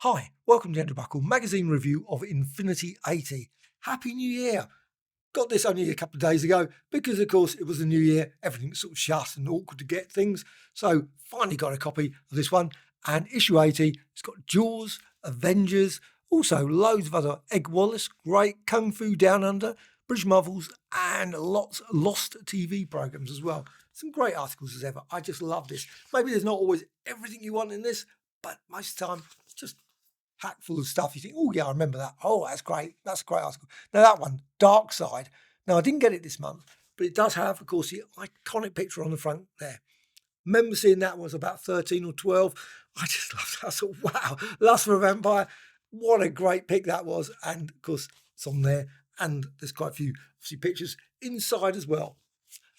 Hi, welcome to Andrew Buckle magazine review of Infinity 80. Happy New Year! Got this only a couple of days ago because, of course, it was the new year. Everything's sort of shut and awkward to get things. So finally got a copy of this one. And issue 80, it's got Jaws, Avengers, also loads of other Edgar Wallace, great Kung Fu Down Under, British Marvels, and lots lost TV programs as well. Some great articles as ever. I just love this. Maybe there's not always everything you want in this, but most of the time it's just packed full of stuff. You think, oh yeah, I remember that. Oh, that's great. That's a great article. Now that one, Dark Side. Now I didn't get it this month, but it does have, of course, the iconic picture on the front there. Remember seeing that when I was about 13 or 12. I just loved that. I thought, wow, Lust for a Vampire. What a great pick that was. And of course, it's on there. And there's quite a few, obviously, pictures inside as well.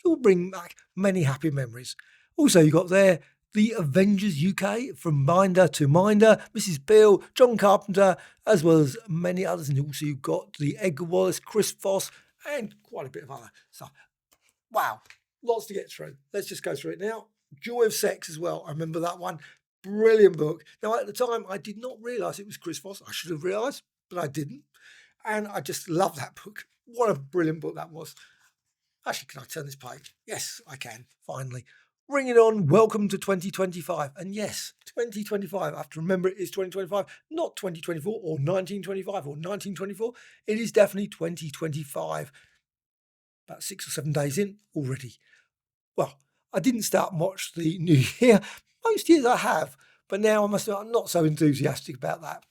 It will bring back many happy memories. Also, you got there the Avengers UK, from Minder to Minder, Mrs. Beale, John Carpenter, as well as many others. And also you've got the Edgar Wallace, Chris Foss, and quite a bit of other stuff. Wow, lots to get through. Let's just go through it now. Joy of Sex as well. I remember that one. Brilliant book. Now, at the time, I did not realise it was Chris Foss. I should have realised, but I didn't. And I just love that book. What a brilliant book that was. Actually, can I turn this page? Yes, I can, finally. Bring it on. Welcome to 2025. And yes, 2025. I have to remember it is 2025, not 2024 or 1925 or 1924. It is definitely 2025. About 6 or 7 days in already. Well, I didn't start much the new year. Most years I have, but now I must admit I'm not so enthusiastic about that.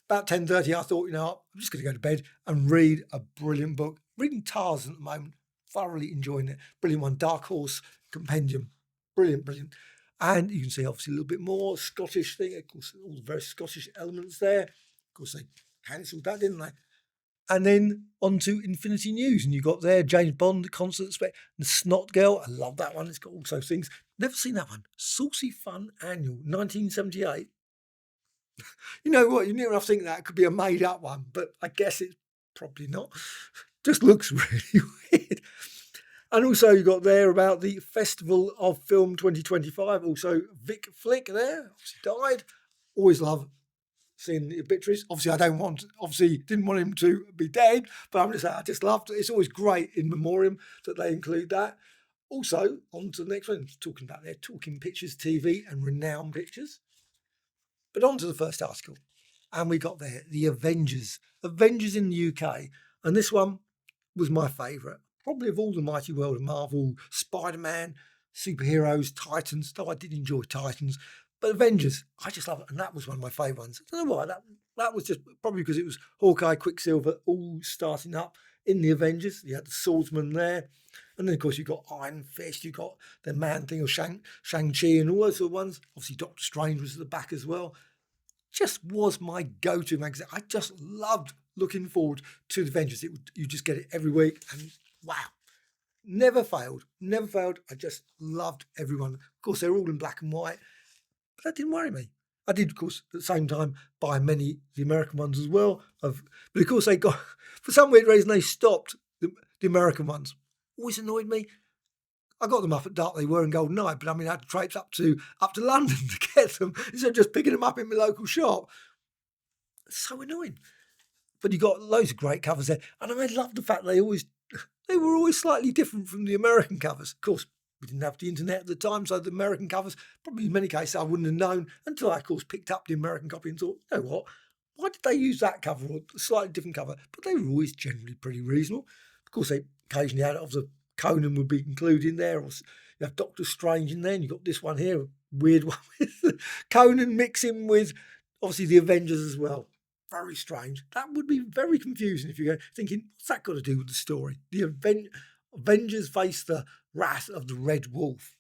About 10:30, I thought, I'm just going to go to bed and read a brilliant book. Reading Tarzan at the moment. Thoroughly enjoying it. Brilliant one. Dark Horse Compendium. Brilliant, brilliant. And you can see obviously a little bit more Scottish thing. Of course, all the very Scottish elements there. Of course, they cancelled that, didn't they? And then on to Infinity News. And you got there James Bond, the Constant Spec, the Snot Girl. I love that one. It's got also things. Never seen that one. Saucy Fun Annual, 1978. You know what? You near enough think that could be a made up one, but I guess it's probably not. Just looks really weird. And also you got there about the Festival of Film 2025. Also Vic Flick there, obviously died. Always love seeing the obituaries. Obviously didn't want him to be dead, but I'm just saying, I just loved it. It's always great in memoriam that they include that. Also, on to the next one, talking about their Talking Pictures TV and Renowned Pictures. But on to the first article. And we got there, the Avengers. Avengers in the UK. And this one was my favourite. Probably of all the mighty world of Marvel, Spider-Man, superheroes, Titans, though I did enjoy Titans. But Avengers, I just love it. And that was one of my favourite ones. I don't know why. That was just probably because it was Hawkeye, Quicksilver, all starting up in the Avengers. You had the Swordsman there. And then, of course, you've got Iron Fist. You've got the Man Thing of Shang-Chi and all those sort of ones. Obviously, Doctor Strange was at the back as well. Just was my go-to magazine. I just loved looking forward to the Avengers. You just get it every week. And wow. Never failed. I just loved everyone. Of course, they're all in black and white. But that didn't worry me. I did, of course, at the same time, buy many of the American ones as well. But of course, they got, for some weird reason, they stopped the American ones. Always annoyed me. I got them up at dark, they were in Golden Eye, but I mean, I had to traipse up to London to get them instead of just picking them up in my local shop. It's so annoying. But you got loads of great covers there. And I love the fact they were always slightly different from the American covers. Of course, we didn't have the internet at the time, so the American covers, probably in many cases, I wouldn't have known until I, of course, picked up the American copy and thought, you know what, why did they use that cover or a slightly different cover? But they were always generally pretty reasonable. Of course, they occasionally had obviously Conan would be included in there, or you have Doctor Strange in there, and you've got this one here, a weird one with Conan mixing with obviously the Avengers as well. Very strange. That would be very confusing if you're thinking, what's that got to do with the story? The Avengers face the wrath of the Red Wolf.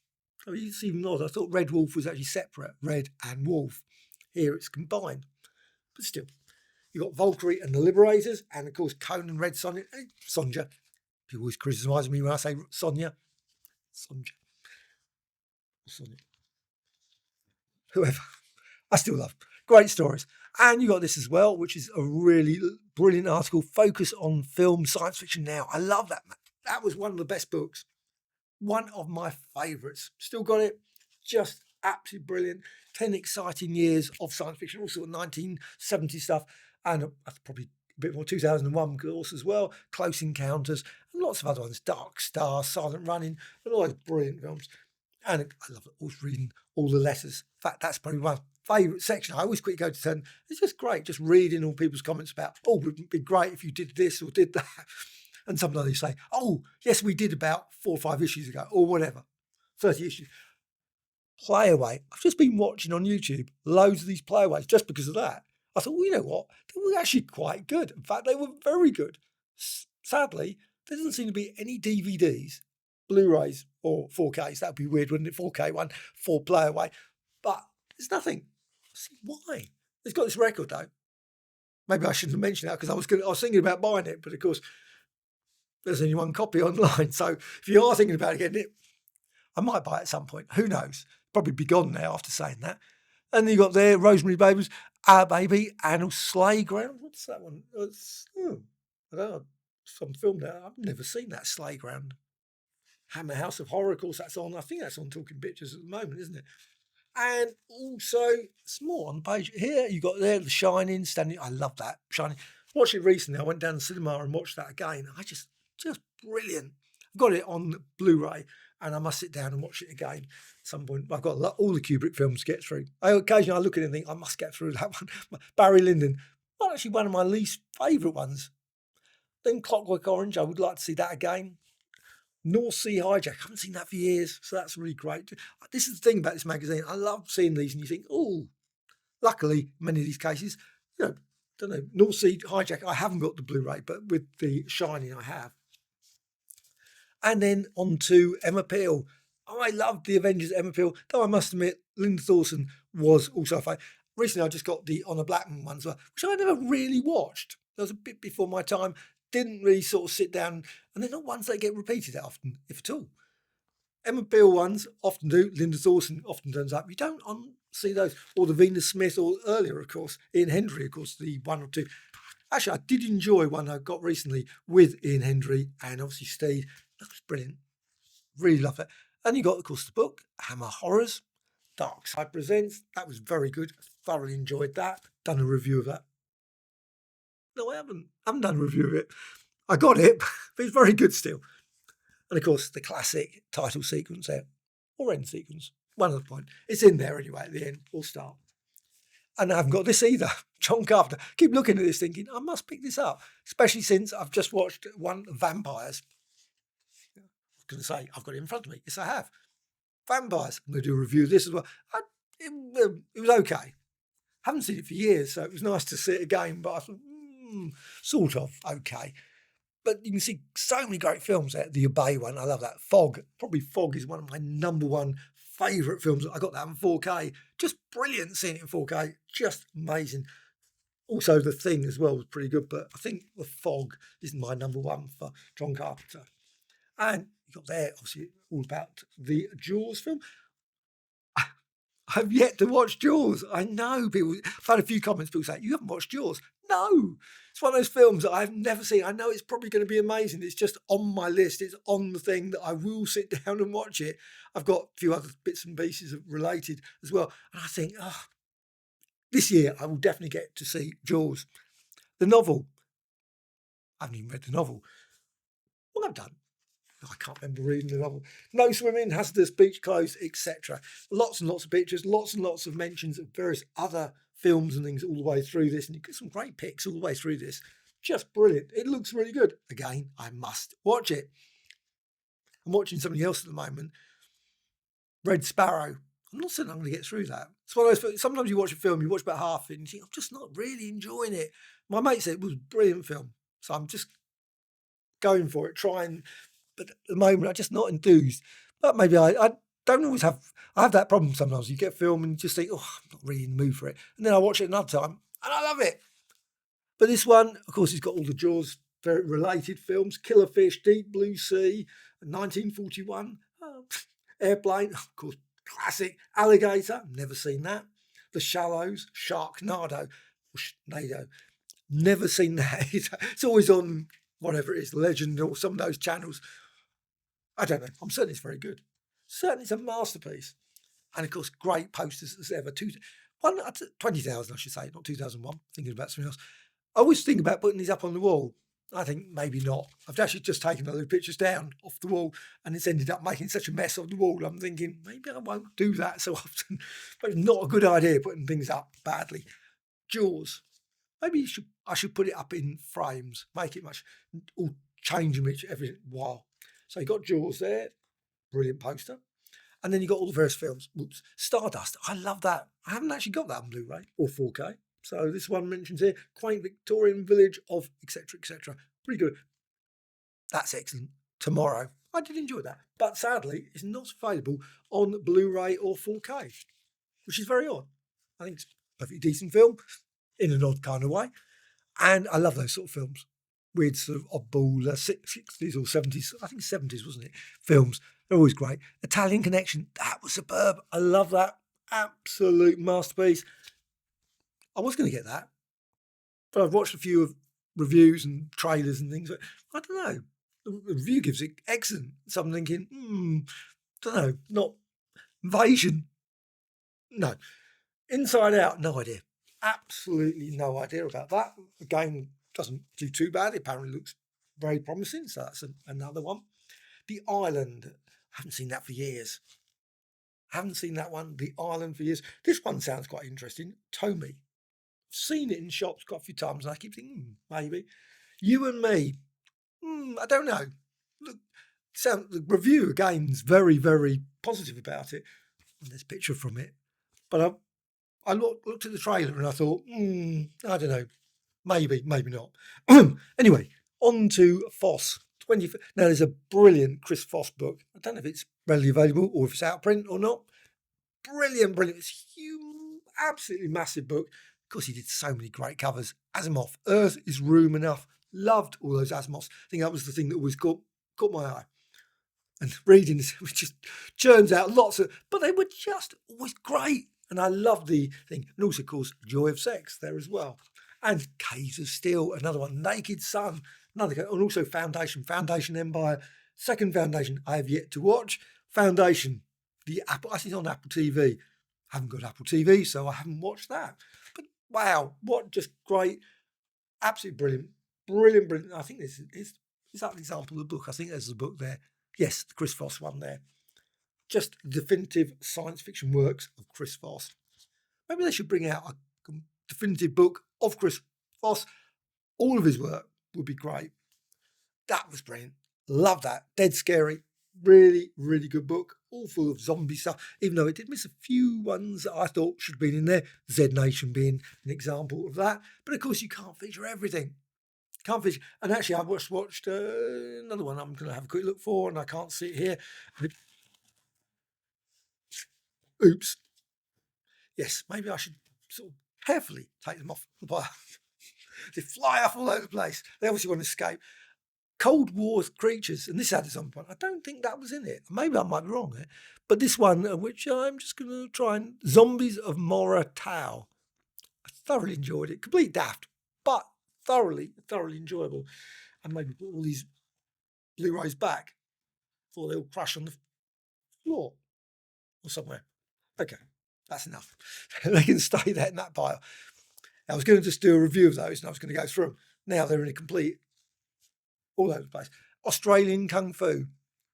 I mean, it's even odd. I thought Red Wolf was actually separate, Red and Wolf. Here it's combined. But still, you've got Valkyrie and the Liberators, and of course Conan, Red Sonja. People always criticise me when I say Sonja. Whoever. I still love. Great stories. And you got this as well, which is a really brilliant article. Focus on film, science fiction now. I love that. That was one of the best books. One of my favourites. Still got it. Just absolutely brilliant. 10 exciting years of science fiction, all sort of 1970 stuff, and that's probably a bit more 2001, of course, as well. Close Encounters, and lots of other ones. Dark Star, Silent Running, and all those brilliant films. And I love always reading all the letters. In fact, that's probably my favourite section. I always quickly go to 10. It's just great, just reading all people's comments about, oh, it would be great if you did this or did that. And sometimes they say, oh, yes, we did about 4 or 5 issues ago, or whatever, 30 issues. Playaway. I've just been watching on YouTube loads of these playaways just because of that. I thought, well, you know what? They were actually quite good. In fact, they were very good. Sadly, there doesn't seem to be any DVDs, Blu-rays, or 4Ks. That would be weird, wouldn't it? 4K one for playaway. But there's nothing. See, why? It's got this record, though. Maybe I shouldn't have mentioned that because I was thinking about buying it, but of course, there's only one copy online. So if you are thinking about getting it, I might buy it at some point. Who knows? Probably be gone now after saying that. And then you got there, Rosemary Babies, Our Baby, Animal Slayground. What's that one? I don't know. Some film there. I've never seen that, Slayground. Hammer House of Horror, of course, that's on. I think that's on Talking Pictures at the moment, isn't it? And also, it's more on the page here. You got there, The Shining, standing. I love that, Shining. Watched it recently. I went down to the cinema and watched that again. Just brilliant. I've got it on Blu-ray, and I must sit down and watch it again at some point. I've got all the Kubrick films to get through. Occasionally I look at it and think, I must get through that one. Barry Lyndon, not actually one of my least favourite ones. Then Clockwork Orange, I would like to see that again. North Sea Hijack, I haven't seen that for years, so that's really great. This is the thing about this magazine. I love seeing these, and you think, oh, luckily, many of these cases, don't know, North Sea Hijack, I haven't got the Blu-ray, but with The Shining, I have. And then on to Emma Peel. I loved the Avengers Emma Peel, though I must admit, Linda Thorson was also a fan. Recently, I just got the Honor Blackman ones, which I never really watched. That was a bit before my time. Didn't really sort of sit down, and they're not ones that get repeated that often, if at all. Emma Peel ones often do. Linda Thorson often turns up. You don't see those, or the Venus Smith, or earlier, of course, Ian Hendry, of course, the one or two. Actually, I did enjoy one I got recently with Ian Hendry and obviously Steve. That was brilliant. Really loved it. And you got, of course, the book, Hammer Horrors, Dark Side Presents. That was very good. Thoroughly enjoyed that. Done a review of that. No, I haven't done a review of it. I got it, but it's very good still. And of course, the classic title sequence there, or end sequence, one of the point. It's in there anyway at the end, we'll start. And I haven't got this either. John Carpenter. Keep looking at this thinking, I must pick this up, especially since I've just watched one, Vampires. I was going to say, I've got it in front of me. Yes, I have. Vampires. I'm going to do a review of this as well. It was okay. Haven't seen it for years, so it was nice to see it again, but I thought, sort of okay. But you can see so many great films there. The Obey one, I love that. Fog, probably Fog is one of my number one favourite films. I got that in 4K. Just brilliant seeing it in 4K. Just amazing. Also, The Thing as well was pretty good, but I think The Fog is my number one for John Carpenter. And you got there, obviously, all about the Jaws film. I've yet to watch Jaws. I know people. I've had a few comments. People say, you haven't watched Jaws. No, it's one of those films that I've never seen. I know it's probably going to be amazing. It's just on my list. It's on the thing that I will sit down and watch it. I've got a few other bits and pieces related as well. And I think, this year I will definitely get to see Jaws. The novel. I haven't even read the novel. Well, I've done. I can't remember reading the novel. No swimming, hazardous beach clothes, etc. Lots and lots of pictures, lots and lots of mentions of various other films and things all the way through this. And you get some great pics all the way through this. Just brilliant. It looks really good. Again, I must watch it. I'm watching something else at the moment. Red Sparrow. I'm not certain I'm going to get through that. It's one of those. Sometimes you watch a film, you watch about half of it, and you think, I'm just not really enjoying it. My mate said it was a brilliant film. So I'm just going for it, trying. But at the moment, I'm just not enthused. But maybe I don't always have. I have that problem sometimes. You get a film and you just think, I'm not really in the mood for it. And then I watch it another time and I love it. But this one, of course, it's got all the Jaws very related films. Killer Fish, Deep Blue Sea, 1941, Airplane, of course, classic. Alligator, never seen that. The Shallows, Sharknado, never seen that. It's always on whatever it is, Legend or some of those channels. I don't know. I'm certain it's very good. Certainly it's a masterpiece. And of course, great posters as ever. 20,000, I should say, not 2001. Thinking about something else. I always think about putting these up on the wall. I think maybe not. I've actually just taken all the pictures down off the wall, and it's ended up making such a mess on the wall. I'm thinking maybe I won't do that so often. But it's not a good idea putting things up badly. Jaws. Maybe I should put it up in frames, make it much, or change them every while. So you got Jaws there, brilliant poster. And then you got all the various films. Whoops. Stardust. I love that. I haven't actually got that on Blu-ray or 4K. So this one mentions here, quaint Victorian village of etc. etc. Pretty good. That's excellent. Tomorrow. I did enjoy that. But sadly, it's not available on Blu-ray or 4K, which is very odd. I think it's a perfectly decent film in an odd kind of way. And I love those sort of films. Weird sort of oddball 60s or 70s, I think 70s, wasn't it? Films. They're always great. Italian Connection. That was superb. I love that. Absolute masterpiece. I was going to get that, but I've watched a few of reviews and trailers and things. I don't know. The review gives it excellent. So I'm thinking, don't know, not Invasion. No. Inside Out, no idea. Absolutely no idea about that. The game doesn't do too bad. It apparently looks very promising. So that's another one. The Island. I haven't seen that for years. Haven't seen that one. The Island for years. This one sounds quite interesting. Tommy. Seen it in shops quite a few times, and I keep thinking, maybe. You and Me. I don't know. Look, the review again is very, very positive about it. And there's a picture from it. But I looked at the trailer and I thought, I don't know. Maybe not. Anyway, on to Foss. Now, there's a brilliant Chris Foss book. I don't know if it's readily available or if it's out of print or not. Brilliant. It's a huge, absolutely massive book. Of course, he did so many great covers. Asimov, Earth is Room Enough. Loved all those Asimovs. I think that was the thing that always caught my eye. And reading this, it just churns out lots of, but they were just always great. And I love the thing. And also, of course, Joy of Sex there as well. And Caves of Steel, another one. Naked Sun, another. And also Foundation Empire. Second Foundation I have yet to watch. Foundation, the Apple, I think it's on Apple TV. I haven't got Apple TV, so I haven't watched that. But wow, what just great. Absolutely brilliant. Brilliant. I think is that an example of the book? I think there's a book there. Yes, the Chris Foss one there. Just definitive science fiction works of Chris Foss. Maybe they should bring out a definitive book of Chris Foss. All of his work would be great. That was brilliant. Love that. Dead scary. Really, really good book. All full of zombie stuff, even though it did miss a few ones that I thought should have been in there. Z Nation being an example of that. But of course, you can't feature everything. And actually, I watched another one I'm going to have a quick look for, and I can't see it here. Oops. Yes, maybe I should sort of carefully take them off the pile. They fly off all over the place. They obviously want to escape. Cold War Creatures, and this had its own point. I don't think that was in it. Maybe I might be wrong there. But this one, which I'm just going to try and... Zombies of Mora Tau. I thoroughly enjoyed it. Complete daft, but thoroughly enjoyable. And maybe put all these Blu-rays back before they all crash on the floor or somewhere. Okay, that's enough. They can stay there in that pile. I was going to just do a review of those and I was going to go through them. Now they're in a complete, all over the place. Australian Kung Fu.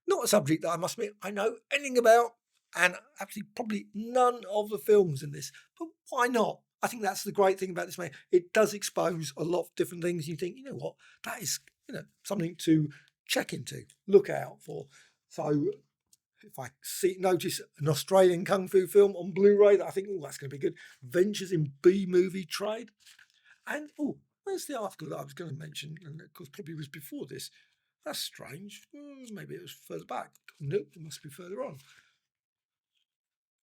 Not a subject that I must admit I know anything about, and actually probably none of the films in this. But why not? I think that's the great thing about this man. It does expose a lot of different things. You think, you know what, that is, something to check into, look out for. So if I notice an Australian Kung Fu film on Blu-ray that I think, that's going to be good. Ventures in B-movie trade. And, where's the article that I was going to mention? And of course, probably was before this. That's strange. Maybe it was further back. Nope, it must be further on.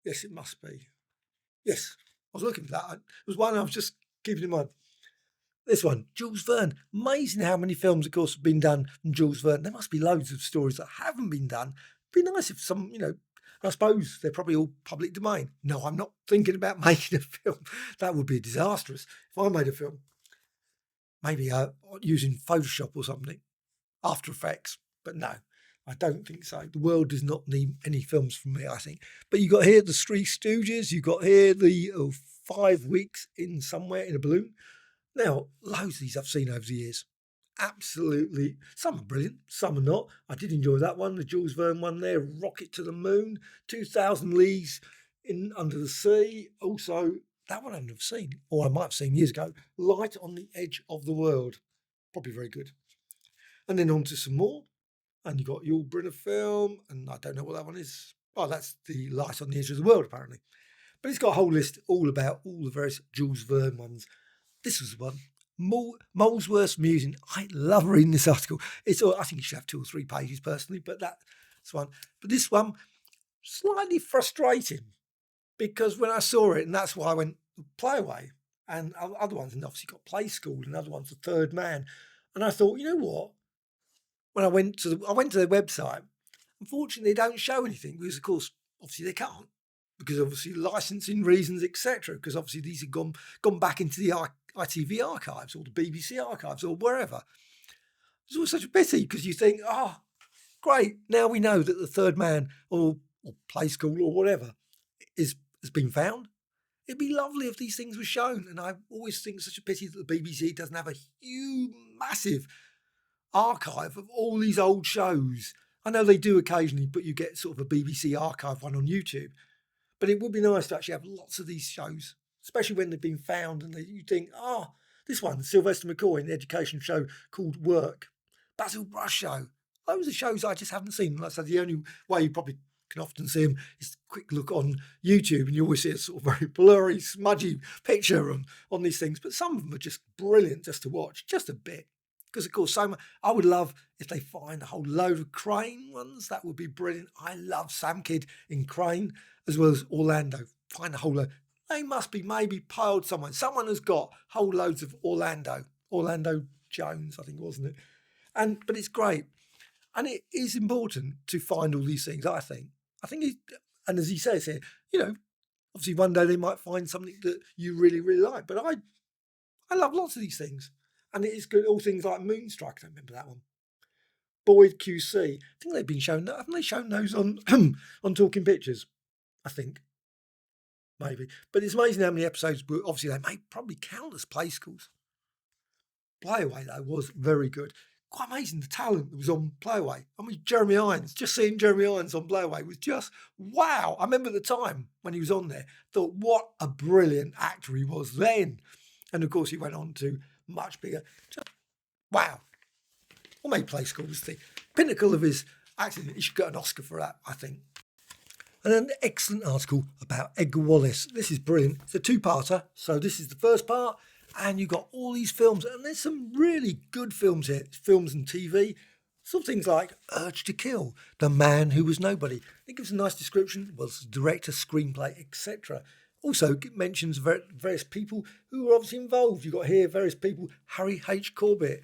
Yes, it must be. Yes, I was looking for that. It was one I was just keeping in mind. This one, Jules Verne. Amazing how many films, of course, have been done from Jules Verne. There must be loads of stories that haven't been done. It'd be nice if some, I suppose they're probably all public domain. No, I'm not thinking about making a film. That would be disastrous if I made a film. Maybe using Photoshop or something, After Effects. But no, I don't think so. The world does not need any films from me, I think. But you got here the Three Stooges. You got here the 5 weeks in somewhere in a balloon. Now, loads of these I've seen over the years. Absolutely. Some are brilliant, some are not. I did enjoy that one, the Jules Verne one there, Rocket to the Moon, 2,000 Leagues in Under the Sea. Also, that one I've never seen, or I might have seen years ago, Light on the Edge of the World. Probably very good. And then on to some more. And you got Yul Brynner film, and I don't know what that one is. Oh, that's the Light on the Edge of the World, apparently. But it's got a whole list all about all the various Jules Verne ones. This was one. Molesworth's Musing. I love reading this article. I think it should have 2 or 3 pages personally, but that's one. But this one, slightly frustrating, because when I saw it, and that's why I went Play Away, and other ones, and obviously got Play School, and other ones, The Third Man. And I thought, you know what? When I went to their website, unfortunately, they don't show anything because, of course, obviously they can't, because obviously licensing reasons, etc. Because obviously these have gone back into the ITV archives or the BBC archives or wherever. It's always such a pity because you think, oh, great, now we know that The Third Man or Play School or whatever has been found. It'd be lovely if these things were shown, and I always think it's such a pity that the BBC doesn't have a huge, massive archive of all these old shows. I know they do occasionally, but you get sort of a BBC archive one on YouTube. But it would be nice to actually have lots of these shows, especially when they've been found and you think, oh, this one, Sylvester McCoy, an education show called Work, Basil Brush show. Those are shows I just haven't seen. Like I said, the only way you probably can often see them is a quick look on YouTube, and you always see a sort of very blurry, smudgy picture on these things. But some of them are just brilliant just to watch, just a bit. Because, of course, I would love if they find a whole load of Crane ones. That would be brilliant. I love Sam Kidd in Crane as well as Orlando. Find a whole load. They must be maybe piled somewhere. Someone has got whole loads of Orlando Jones, I think, wasn't it? But it's great. And it is important to find all these things, I think. And as he says here, obviously one day they might find something that you really, really like. But I love lots of these things. And it is good. All things like Moonstruck, I don't remember that one. Boyd QC. I think they've been shown that. Haven't they shown those on on Talking Pictures? I think. Maybe. But it's amazing how many episodes, obviously they made probably countless Play Schools. Play Away, though, was very good. Quite amazing the talent that was on Play Away. I mean, Jeremy Irons, just seeing Jeremy Irons on Play Away was just wow. I remember the time when he was on there, thought what a brilliant actor he was then. And of course, he went on to much bigger. Just, wow. What made Play School was the pinnacle of his acting. He should get an Oscar for that, I think. And an excellent article about Edgar Wallace. This is brilliant. It's a 2-parter. So this is the first part. And you've got all these films. And there's some really good films here. Films and TV. Some things like Urge to Kill, The Man Who Was Nobody. It gives a nice description. Well, it's director, screenplay, etc. Also, it mentions various people who were obviously involved. You've got here various people, Harry H. Corbett,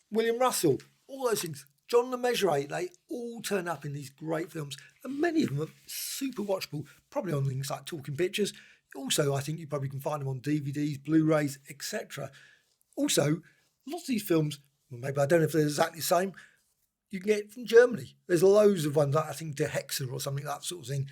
William Russell, all those things. John Le Mesurier, they all turn up in these great films. And many of them are super watchable, probably on things like Talking Pictures. Also, I think you probably can find them on DVDs, Blu-rays, etc. Also, lots of these films, well, maybe I don't know if they're exactly the same, you can get from Germany. There's loads of ones, like I think Der Hexer or something like that sort of thing.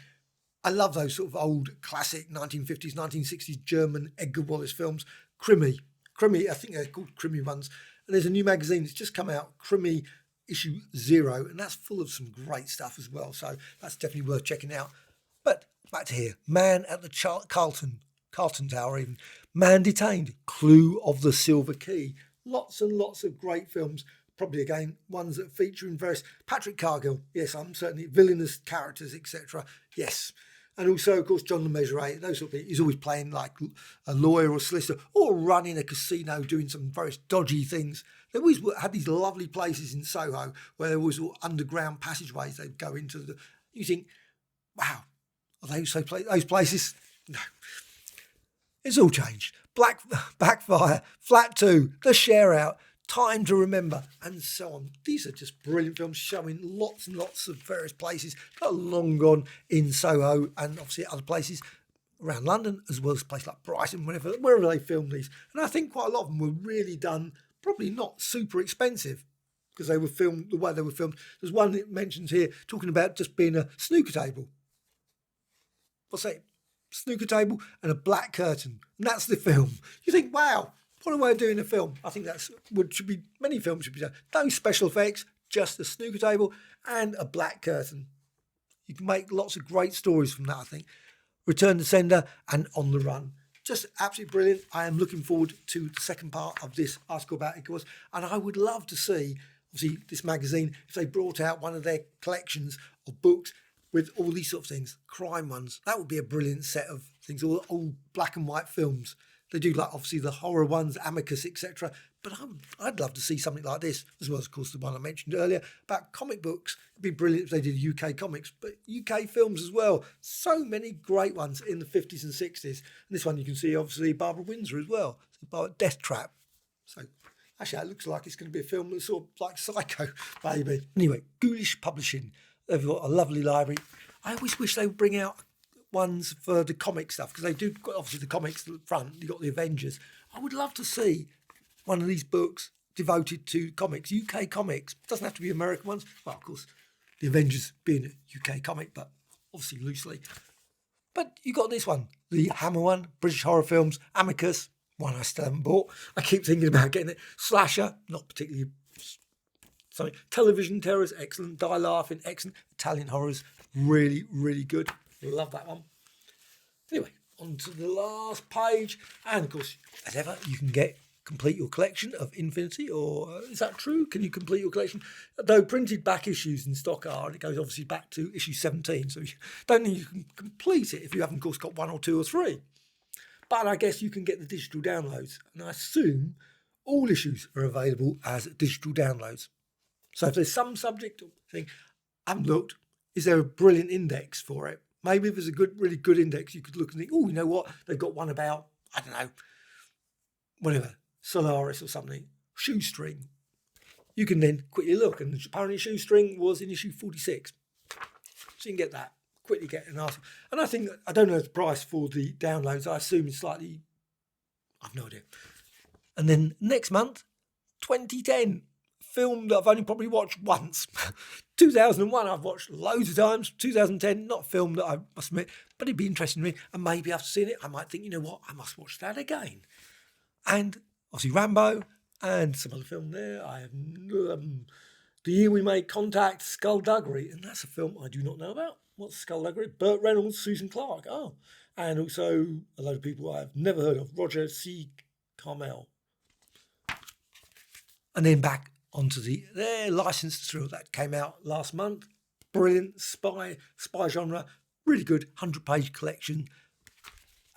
I love those sort of old classic 1950s, 1960s German Edgar Wallace films. Krimi, I think they're called Krimi ones. And there's a new magazine that's just come out, Krimi issue 0, and that's full of some great stuff as well. So that's definitely worth checking out. But back to here, Man at the Carlton Tower even. Man Detained, Clue of the Silver Key. Lots and lots of great films. Probably, again, ones that feature in various... Patrick Cargill, yes, I'm certainly villainous characters, etc. Yes. And also, of course, John Le Mesurier, those sort of things. He's always playing like a lawyer or solicitor or running a casino, doing some various dodgy things. They always had these lovely places in Soho where there was all underground passageways they'd go into. You think, wow, are those places? No. It's all changed. Backfire, Flat 2, The Share Out, Time to Remember, and so on. These are just brilliant films showing lots and lots of various places that are long gone in Soho and obviously other places around London, as well as places like Brighton, wherever they filmed these. And I think quite a lot of them were really done, probably not super expensive, because they were filmed the way they were filmed. There's one that mentions here talking about just being a snooker table. What's that? Snooker table and a black curtain. And that's the film. You think, wow, what a way of doing a film. I think many films should be done. No special effects, just a snooker table and a black curtain. You can make lots of great stories from that, I think. Return to Sender and On the Run. Just absolutely brilliant. I am looking forward to the second part of this article about Edgar Wallace. And I would love to see, obviously, this magazine, if they brought out one of their collections of books with all these sort of things, crime ones. That would be a brilliant set of things, all black and white films. They do, like, obviously, the horror ones, Amicus, etc. But I'd love to see something like this, as well as, of course, the one I mentioned earlier about comic books. It'd be brilliant if they did UK comics, but UK films as well. So many great ones in the 50s and 60s. And this one you can see, obviously, Barbara Windsor as well. Death Trap. So, actually, that looks like it's going to be a film that's sort of like Psycho, maybe. Anyway, Ghoulish Publishing. They've got a lovely library. I always wish they would bring out ones for the comic stuff, because they do, obviously, the comics at the front. You've got the Avengers. I would love to see one of these books devoted to comics, UK comics. It doesn't have to be American ones. Well, of course, the Avengers being a UK comic, but obviously loosely. But you got this one, the Hammer one, British horror films, Amicus, one I still haven't bought. I keep thinking about getting it. Slasher, not particularly something. Television terrors, excellent. Die Laughing, excellent. Italian horrors, really, really good. Love that one. Anyway, on to the last page. And, of course, as ever, you can complete your collection of Infinity, or is that true? Can you complete your collection? Though printed back issues in stock are, and it goes obviously back to issue 17, so you don't think you can complete it if you haven't, of course, got 1 or 2 or 3. But I guess you can get the digital downloads, and I assume all issues are available as digital downloads. So if there's some subject or thing I haven't looked, is there a brilliant index for it? Maybe if there's a really good index, you could look and think, oh, you know what? They've got one about, I don't know, whatever, Solaris or something, Shoestring. You can then quickly look, and apparently Shoestring was in issue 46. So you can get that, quickly get an article. And I don't know the price for the downloads. I assume it's slightly, I've no idea. And then next month, 2010, film that I've only probably watched once. 2001 I've watched loads of times. 2010, not a film that I must admit, but it'd be interesting to me. And maybe after seeing it, I might think, you know what, I must watch that again. And obviously Rambo and some other film there. I have The Year We Made Contact, Skullduggery, and that's a film I do not know about. What's Skullduggery? Burt Reynolds, Susan Clark. Oh, and also a load of people I've never heard of. Roger C. Carmel. And then back onto their licensed thrill that came out last month. Brilliant spy genre, really good 100-page collection.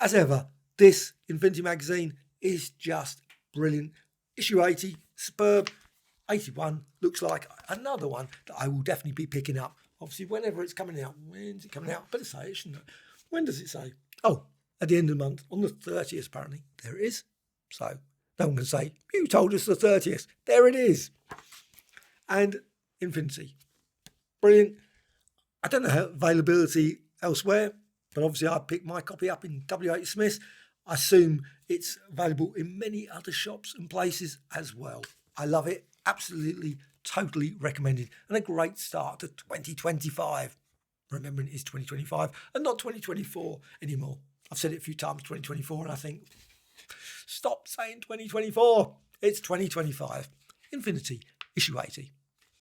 As ever, this Infinity magazine is just brilliant. Issue 80, superb. 81 looks like another one that I will definitely be picking up. Obviously, whenever it's coming out. When's it coming out? Better say it, shouldn't it? When does it say? Oh, at the end of the month, on the 30th, apparently. There it is. So no one can say, you told us the 30th. There it is. And Infinity. Brilliant. I don't know how availability elsewhere, but obviously I picked my copy up in W.H. Smith's. I assume it's available in many other shops and places as well. I love it. Absolutely, totally recommended. And a great start to 2025. Remembering it is 2025 and not 2024 anymore. I've said it a few times, 2024, and I think, stop saying 2024. It's 2025. Infinity, issue 80.